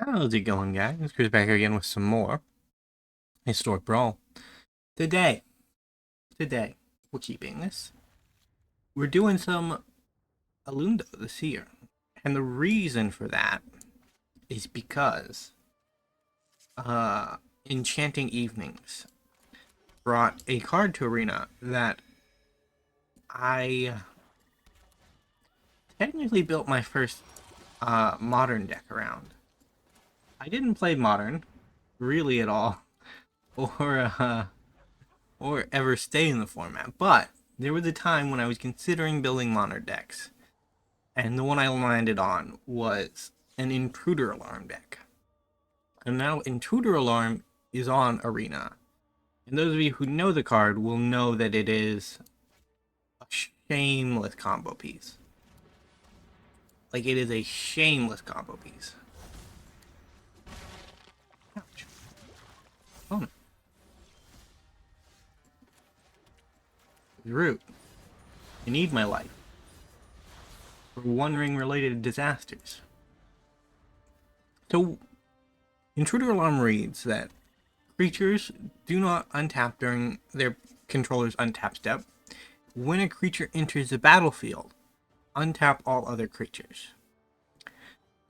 How's it going, guys? Chris back here again with some more Historic Brawl. Today, we're keeping this. We're doing some Alaundo the Seer. And the reason for that is because Enchanting Evenings brought a card to Arena that I technically built my first Modern deck around. I didn't play Modern really at all, or ever stay in the format, but there was a time when I was considering building Modern decks, and the one I landed on was an Intruder Alarm deck. And now Intruder Alarm is on Arena. And those of you who know the card will know that it is a shameless combo piece. Like, it is a shameless combo piece. Ouch. Oh. Root. I need my life for wandering-related disasters. So, Intruder Alarm reads that creatures do not untap during their controller's untap step. When a creature enters the battlefield, untap all other creatures.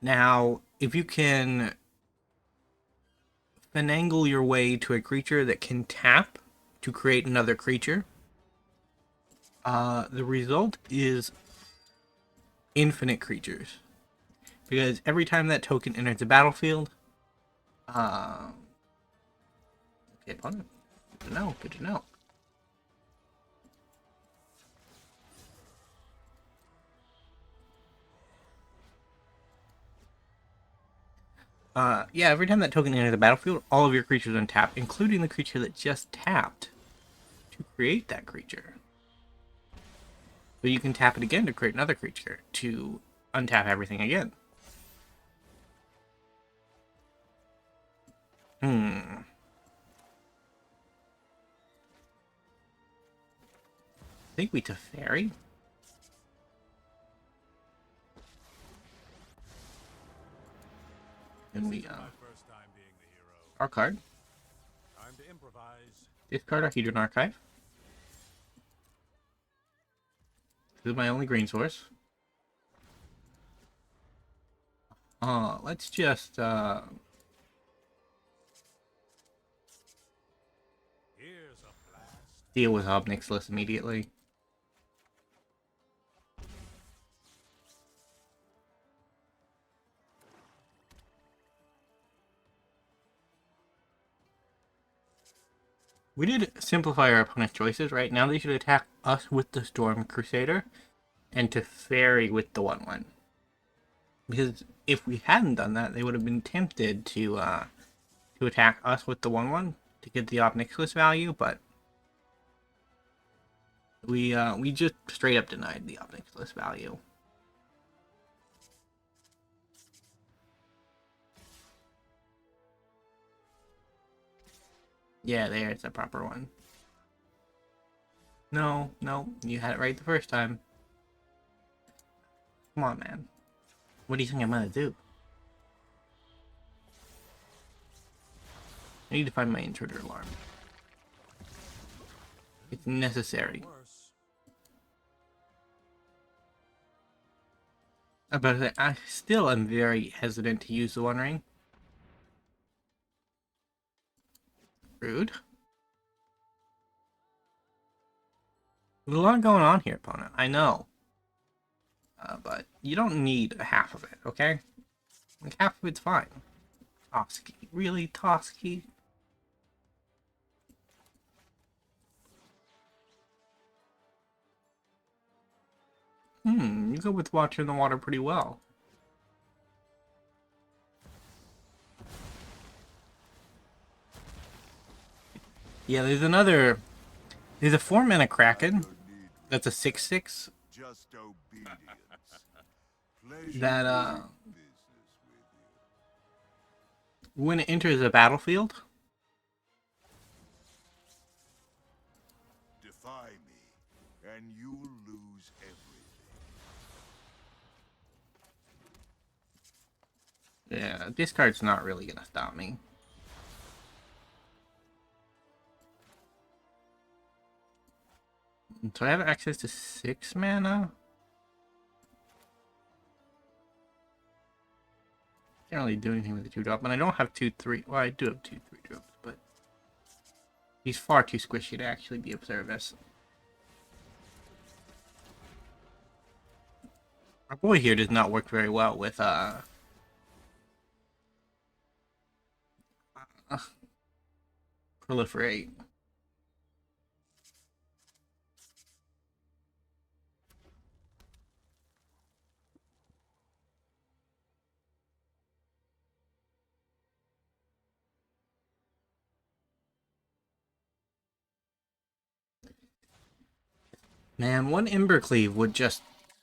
Now, if you can finagle your way to a creature that can tap to create another creature, the result is infinite creatures. Because every time that token enters the battlefield, okay, opponent. Good to know, good to know. Yeah, every time that token enters the battlefield, all of your creatures untap, including the creature that just tapped to create that creature. But you can tap it again to create another creature to untap everything again. I think we Teferi. And we our card. Discard our Hedron Archive. This is my only green source. Let's just deal with Obnixilus immediately. We did simplify our opponent's choices, right? Now they should attack us with the Storm Crusader and Teferi with the 1/1. Because if we hadn't done that, they would have been tempted to attack us with the 1/1 to get the Obnixilus value, but we just straight up denied the Obnixilus value. Yeah, there's a proper one. No, you had it right the first time. Come on, man. What do you think I'm gonna do? I need to find my Intruder Alarm. It's necessary. But I still am very hesitant to use the One Ring. Rude. There's a lot going on here, opponent. I know. But you don't need half of it, okay? Like, half of it's fine. Toski. Really, Toski? You go with Watcher in the Water pretty well. Yeah, there's a 4-mana Kraken. That's a 6/6. That, when it enters a battlefield, defy me, and you'll lose everything. Yeah, discard's not really gonna stop me. So I have access to 6 mana? Can't really do anything with the 2-drop, and I don't have 2-3. Well, I do have 2-3 drops, but he's far too squishy to actually be of service. Our boy here does not work very well with proliferate. Man, one Embercleave would just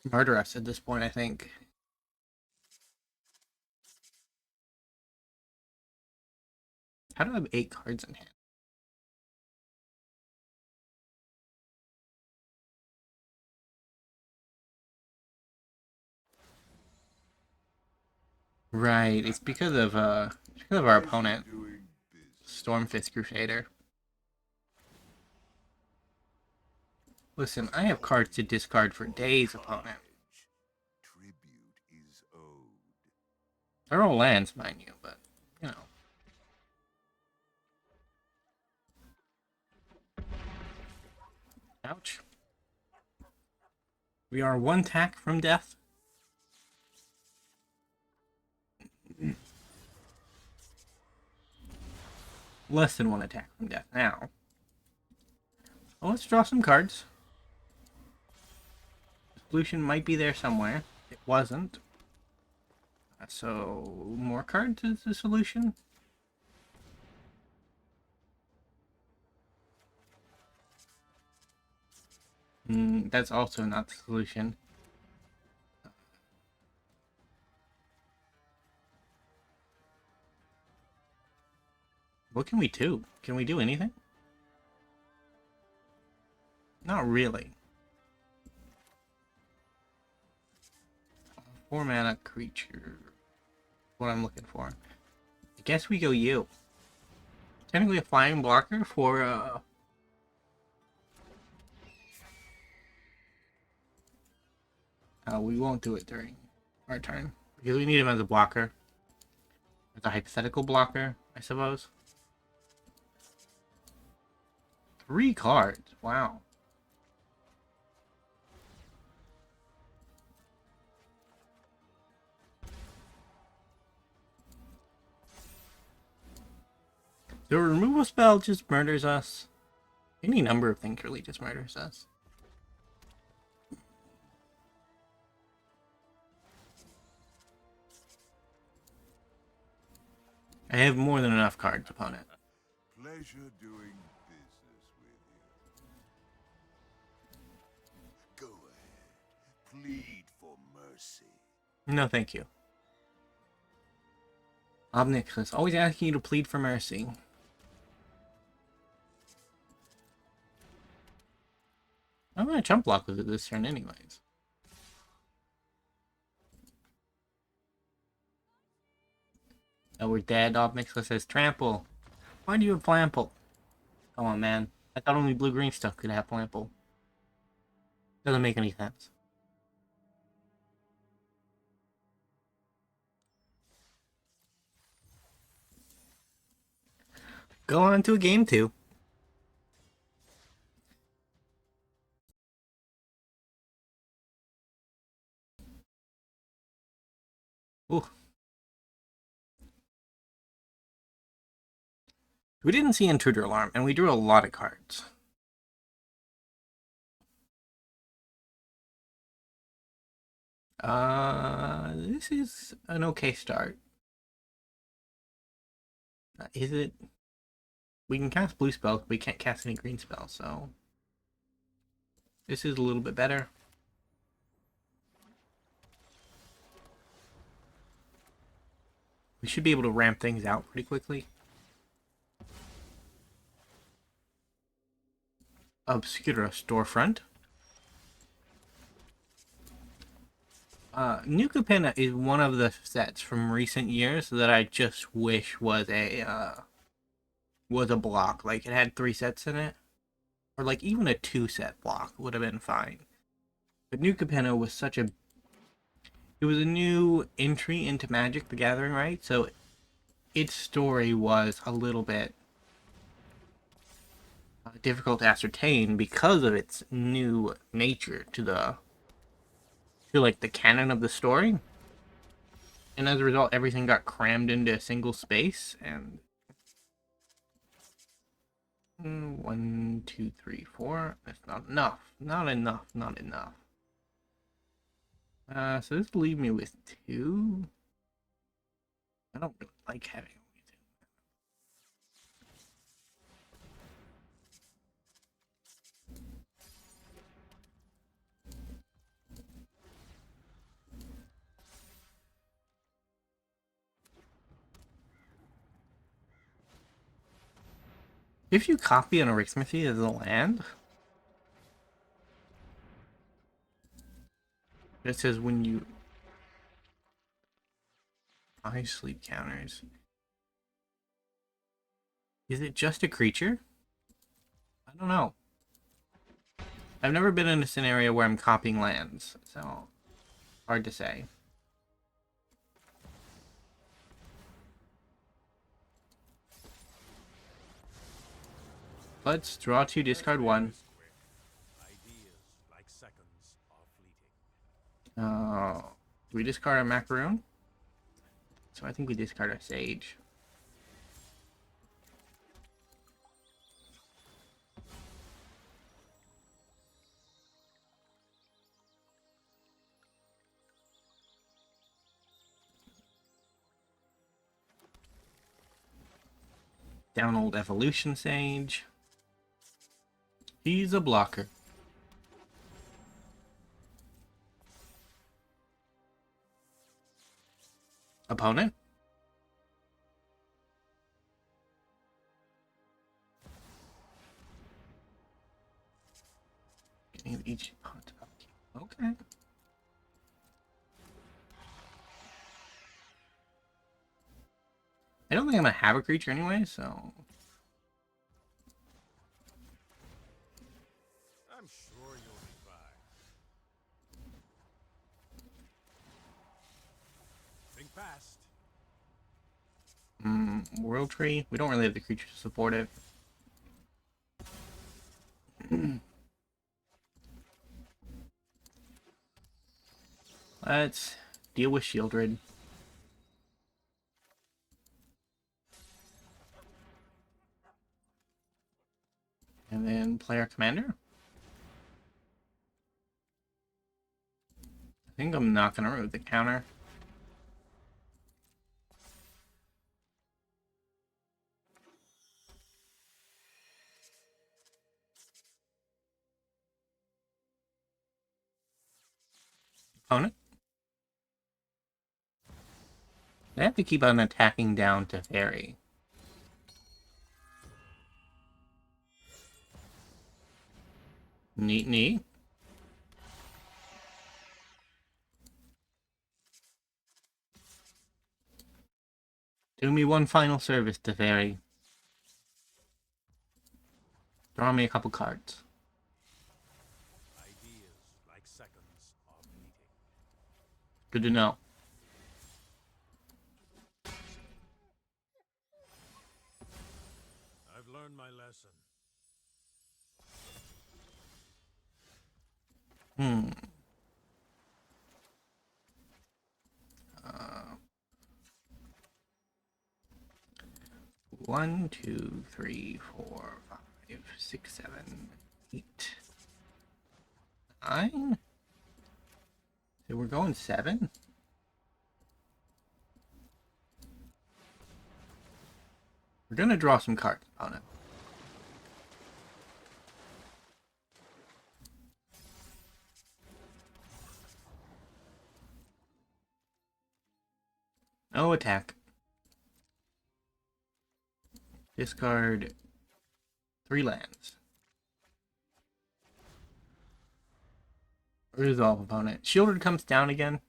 murder us at this point, I think. How do I have 8 cards in hand? Right, it's because of our opponent, Stormfist Crusader. Listen, I have cards to discard for days, opponent. Tribute is owed. They're all lands, mind you, but, you know. Ouch. We are 1 tack from death. Less than 1 attack from death now. Well, let's draw some cards. Solution might be there somewhere. It wasn't. So, more cards is the solution? That's also not the solution. What can we do? Can we do anything? Not really. 4 mana creature. What I'm looking for. I guess we go you. Technically a flying blocker for we won't do it during our turn. Because we need him as a blocker. As a hypothetical blocker, I suppose. 3 cards. Wow. The removal spell just murders us. Any number of things really just murders us. I have more than enough cards, opponent. Pleasure doing business with you. Go ahead. Plead for mercy. No, thank you. Obnixus, always asking you to plead for mercy. I'm gonna chump block with it this turn anyways. Oh, we're dead. Obnixus says trample. Why do you have Flample? Come on, man. I thought only blue-green stuff could have Flample. Doesn't make any sense. Go on to a game 2. Ooh. We didn't see Intruder Alarm, and we drew a lot of cards. This is an okay start. Is it? We can cast blue spells, but we can't cast any green spells, so... This is a little bit better. We should be able to ramp things out pretty quickly. Obscura Storefront. New Capenna is one of the sets from recent years that I just wish was a block. Like it had 3 sets in it, or like even a 2-set block would have been fine. But New Capenna was it was a new entry into Magic the Gathering, right? So its story was a little bit difficult to ascertain because of its new nature to like the canon of the story. And as a result, everything got crammed into a single space. And 1, 2, 3, 4. That's not enough. Not enough. Not enough. So this will leave me with 2. I don't really like having only 2. If you copy an Arithmethy as a land, it says when you sleep counters. Is it just a creature? I don't know. I've never been in a scenario where I'm copying lands, so hard to say. Let's draw 2, discard 1. We discard a Macaroon. So I think we discard a Sage. Down old Evolution Sage. He's a blocker. Opponent? Getting each opponent. Okay. I don't think I'm gonna have a creature anyway, so. I'm sure you'll be fine. Think fast. World Tree. We don't really have the creature to support it. Let's deal with Shieldred. And then play our commander. I think I'm not going to remove the counter. Opponent. I have to keep on attacking down to Fairy. Neat, neat. Do me one final service, Teferi. Draw me a couple cards. Ideas like seconds are fleeting. Good to know. I've learned my lesson. 1, 2, 3, 4, 5, 6, 7, 8, 9. So we're going 7. We're gonna draw some cards, opponent. No attack. Discard 3 lands. Resolve, opponent. Shieldred comes down again.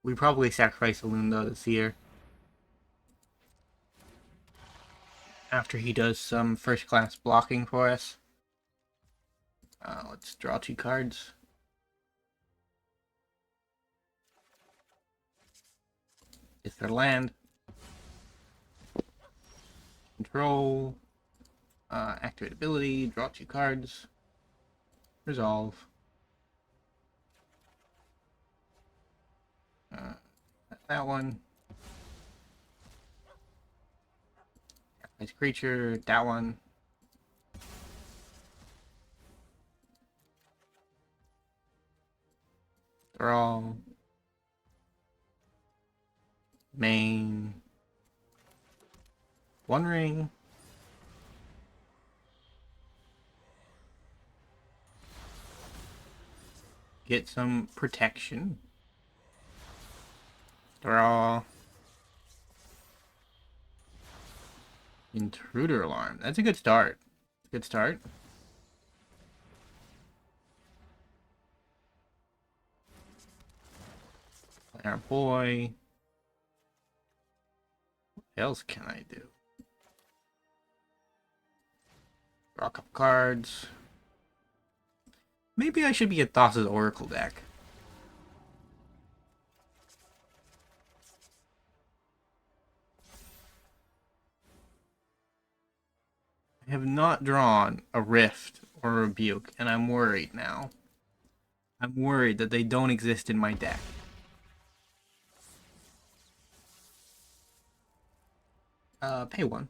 We probably sacrifice Alaundo the Seer after he does some first class blocking for us. Let's draw 2 cards. It's their land. Control. Activate ability. Draw 2 cards. Resolve. That one. Nice creature. That one. Draw. Main. One ring. Get some protection. Draw. Intruder Alarm. That's a good start. Good start. Play our boy. What else can I do? Draw a couple cards. Maybe I should be a Thassa's Oracle deck. I have not drawn a Rift or a Rebuke, and I'm worried now. I'm worried that they don't exist in my deck. Pay 1.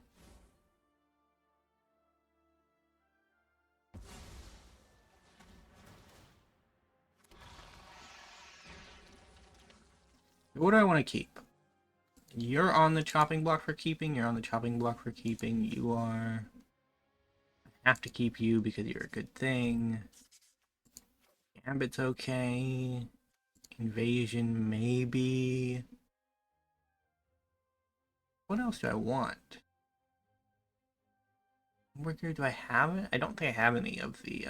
What do I want to keep? You're on the chopping block for keeping. You're on the chopping block for keeping. You are... I have to keep you because you're a good thing. Gambit's okay. Invasion, maybe. What else do I want? Worker, do I have it? I don't think I have any of the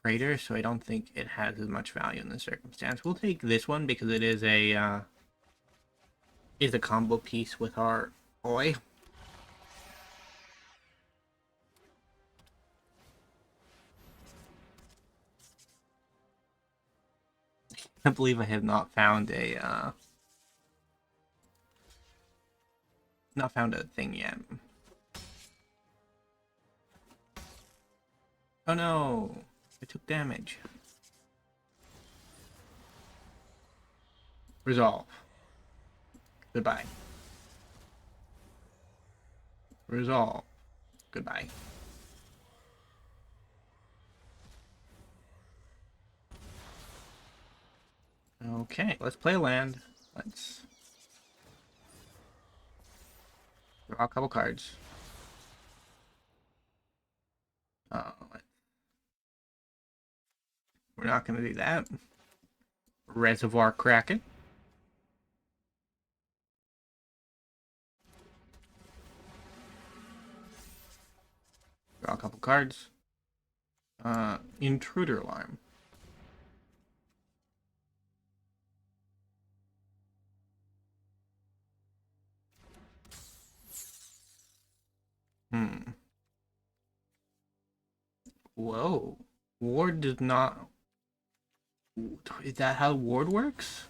Praetor, so I don't think it has as much value in this circumstance. We'll take this one because it is a combo piece with our boy. I can't believe I have not found a thing yet. Oh no, I took damage. Resolve. Goodbye. Resolve. Goodbye. Okay, let's play a land. Let's draw a couple cards. We're not going to do that. Reservoir Kraken. Draw a couple cards. Intruder Alarm. Whoa. Ward does not... Is that how Ward works?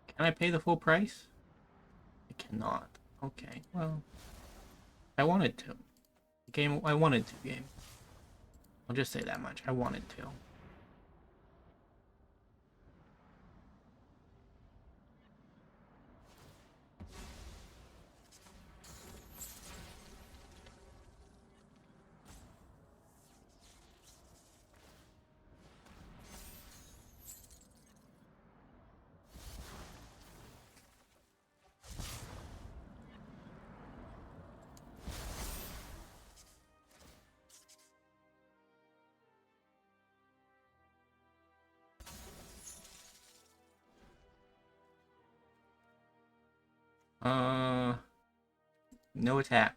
Can I pay the full price? I cannot. Okay, well... I wanted to. I wanted to, game. I'll just say that much. I wanted to. No attack.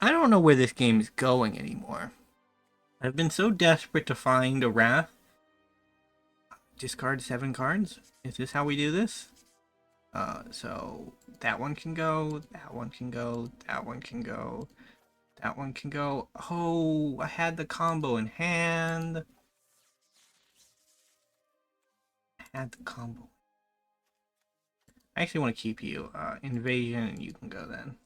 I don't know where this game is going anymore. I've been so desperate to find a Wrath discard 7 cards. Is this how we do this? So that one can go, that one can go, that one can go, that one can go. Oh, I had the combo in hand. I had the combo. I actually want to keep you. Invasion, and you can go then.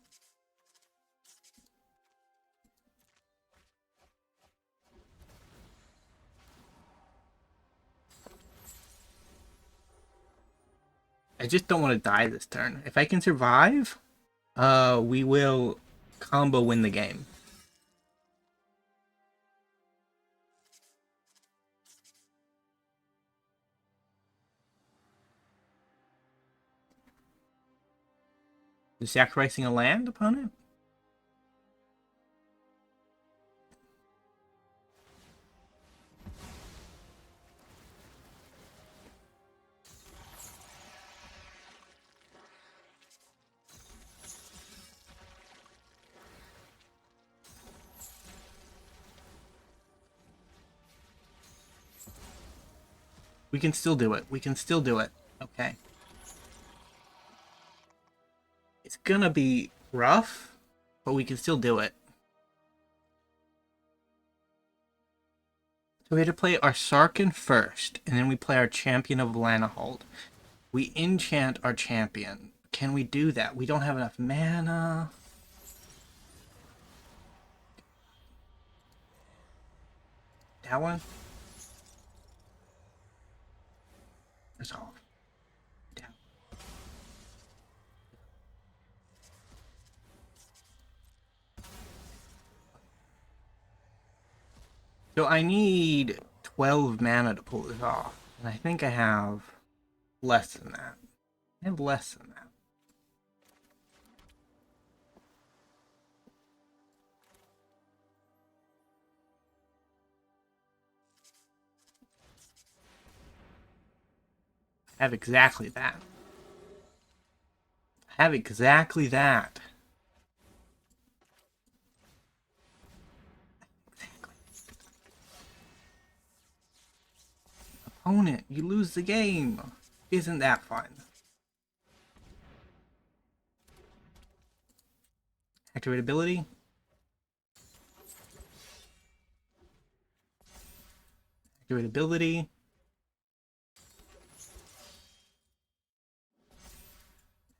I just don't want to die this turn. If I can survive, we will combo win the game. Is sacrificing a land, opponent? We can still do it. We can still do it. Okay. It's gonna be rough, but we can still do it. So we had to play our Sarkhan first, and then we play our Champion of Lanahold. We enchant our champion. Can we do that? We don't have enough mana. That one? Resolve. Down. So I need 12 mana to pull this off. And I think I have less than that. I have less than that. I have exactly that. I have exactly that. Exactly. Opponent, you lose the game. Isn't that fun? Activate ability. Activate ability.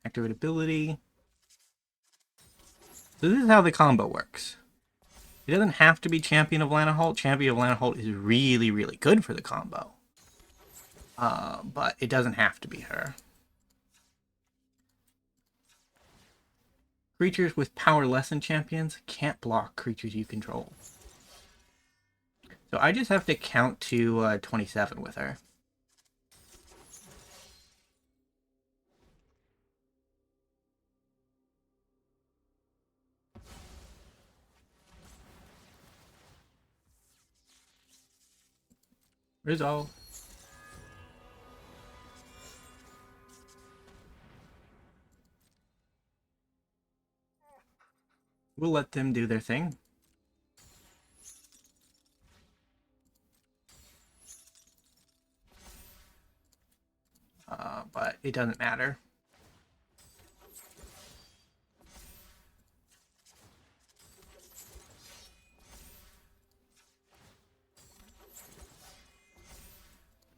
Activate ability. So this is how the combo works. It doesn't have to be Champion of Lanahold. Champion of Lanahold is really, really good for the combo. But it doesn't have to be her. Creatures with power less than champions can't block creatures you control. So I just have to count to 27 with her. Resolve. We'll let them do their thing. But it doesn't matter.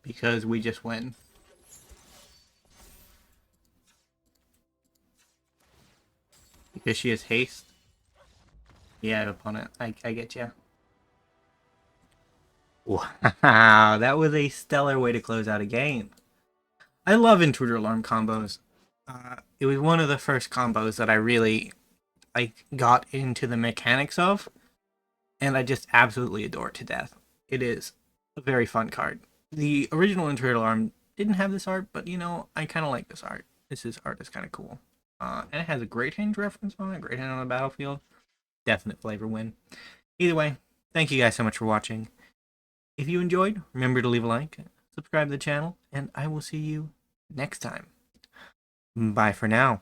Because we just win. Because she has haste. Yeah, opponent. I get you. Wow, that was a stellar way to close out a game. I love Intruder Alarm combos. It was one of the first combos that I really got into the mechanics of, and I just absolutely adore it to death. It is a very fun card. The original Intruder Alarm didn't have this art, but you know, I kind of like this art. This art is kind of cool. And it has a Great Hand reference on it, Great Hand on the battlefield. Definite flavor win. Either way, thank you guys so much for watching. If you enjoyed, remember to leave a like, subscribe to the channel, and I will see you next time. Bye for now.